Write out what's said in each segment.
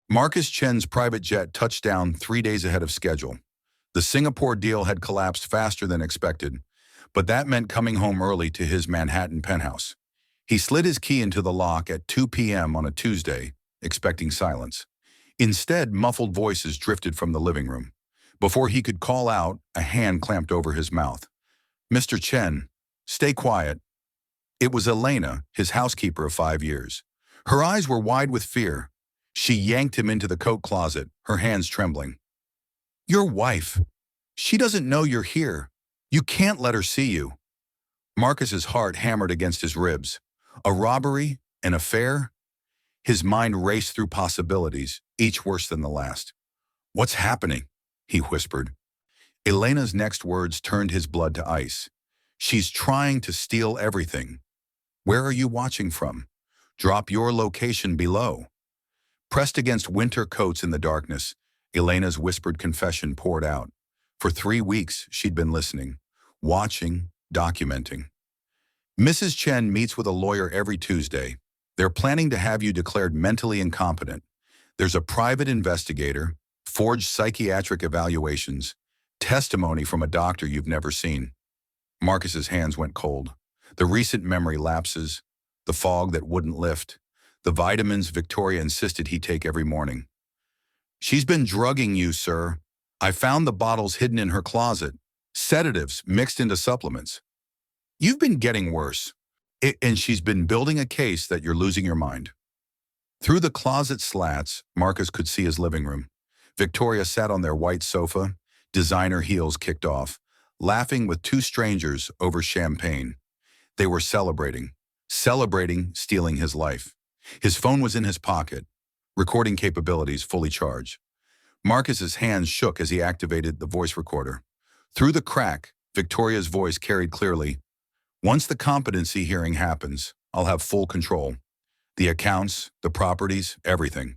Marcus Chen's private jet touched down 3 days ahead of schedule. The Singapore deal had collapsed faster than expected, but that meant coming home early to his Manhattan penthouse. He slid his key into the lock at 2 p.m. on a Tuesday, expecting silence. Instead, muffled voices drifted from the living room. Before he could call out, a hand clamped over his mouth. "Mr. Chen, stay quiet." It was Elena, his housekeeper of 5 years. Her eyes were wide with fear. She yanked him into the coat closet, her hands trembling. "Your wife. She doesn't know you're here. You can't let her see you." Marcus's heart hammered against his ribs. A robbery? An affair? His mind raced through possibilities, each worse than the last. "What's happening?" he whispered. Elena's next words turned his blood to ice. "She's trying to steal everything." "Where are you watching from?" "Drop your location below." Pressed against winter coats in the darkness, Elena's whispered confession poured out. For 3 weeks, she'd been listening, watching, documenting. "Mrs. Chen meets with a lawyer every Tuesday. They're planning to have you declared mentally incompetent. There's a private investigator, forged psychiatric evaluations, testimony from a doctor you've never seen." Marcus's hands went cold. The recent memory lapses, the fog that wouldn't lift, the vitamins Victoria insisted he take every morning. "She's been drugging you, sir. I found the bottles hidden in her closet, sedatives mixed into supplements. You've been getting worse. And she's been building a case that you're losing your mind." Through the closet slats, Marcus could see his living room. Victoria sat on their white sofa, designer heels kicked off, laughing with two strangers over champagne. They were celebrating stealing his life. His phone was in his pocket, recording capabilities fully charged. Marcus's hands shook as he activated the voice recorder. Through the crack, Victoria's voice carried clearly. "Once the competency hearing happens, I'll have full control. The accounts, the properties, everything.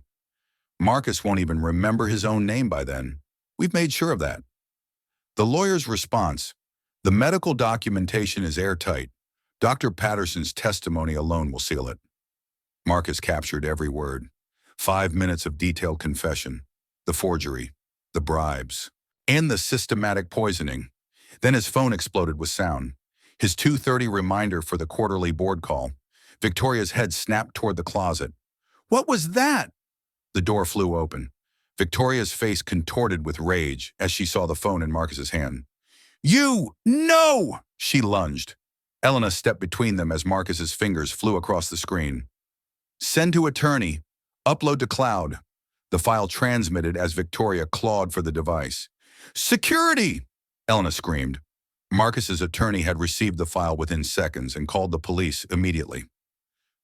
Marcus won't even remember his own name by then. We've made sure of that." The lawyer's response: "The medical documentation is airtight. Dr. Patterson's testimony alone will seal it." Marcus captured every word. 5 minutes of detailed confession. The forgery, the bribes, and the systematic poisoning. Then his phone exploded with sound. His 2:30 reminder for the quarterly board call. Victoria's head snapped toward the closet. "What was that?" The door flew open. Victoria's face contorted with rage as she saw the phone in Marcus's hand. "You! No!" She lunged. Elena stepped between them as Marcus's fingers flew across the screen. "Send to attorney. Upload to cloud." The file transmitted as Victoria clawed for the device. "Security!" Elena screamed. Marcus's attorney had received the file within seconds and called the police immediately.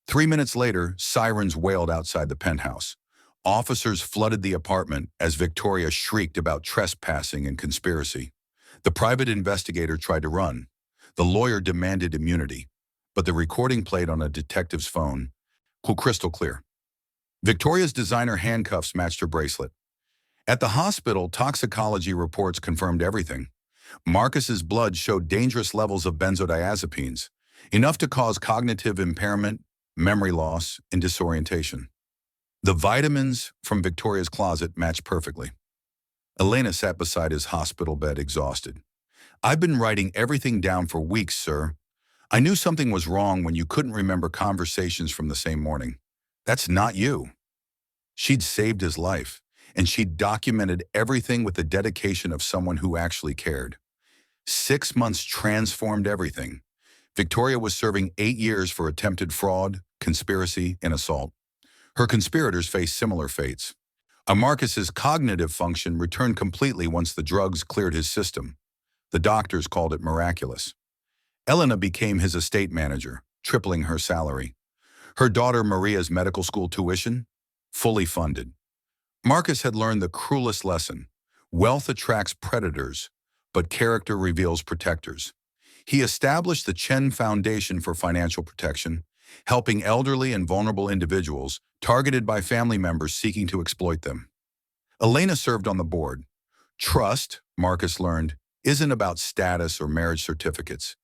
3 minutes later, sirens wailed outside the penthouse. Officers flooded the apartment as Victoria shrieked about trespassing and conspiracy. The private investigator tried to run. The lawyer demanded immunity, but the recording played on a detective's phone, crystal clear. Victoria's designer handcuffs matched her bracelet. At the hospital, toxicology reports confirmed everything. Marcus's blood showed dangerous levels of benzodiazepines, enough to cause cognitive impairment, memory loss, and disorientation. The vitamins from Victoria's closet matched perfectly. Elena sat beside his hospital bed, exhausted. "I've been writing everything down for weeks, sir. I knew something was wrong when you couldn't remember conversations from the same morning. That's not you." She'd saved his life, and she'd documented everything with the dedication of someone who actually cared. 6 months transformed everything. Victoria was serving 8 years for attempted fraud, conspiracy, and assault. Her conspirators faced similar fates. Marcus's cognitive function returned completely once the drugs cleared his system. The doctors called it miraculous. Elena became his estate manager, tripling her salary. Her daughter Maria's medical school tuition, fully funded. Marcus had learned the cruelest lesson. Wealth attracts predators, but character reveals protectors. He established the Chen Foundation for Financial Protection, helping elderly and vulnerable individuals targeted by family members seeking to exploit them. Elena served on the board. Trust, Marcus learned, isn't about status or marriage certificates.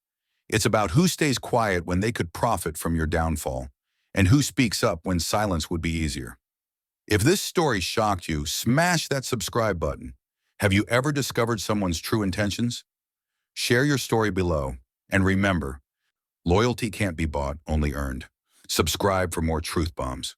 It's about who stays quiet when they could profit from your downfall, and who speaks up when silence would be easier. If this story shocked you, smash that subscribe button. Have you ever discovered someone's true intentions? Share your story below. And remember, loyalty can't be bought, only earned. Subscribe for more truth bombs.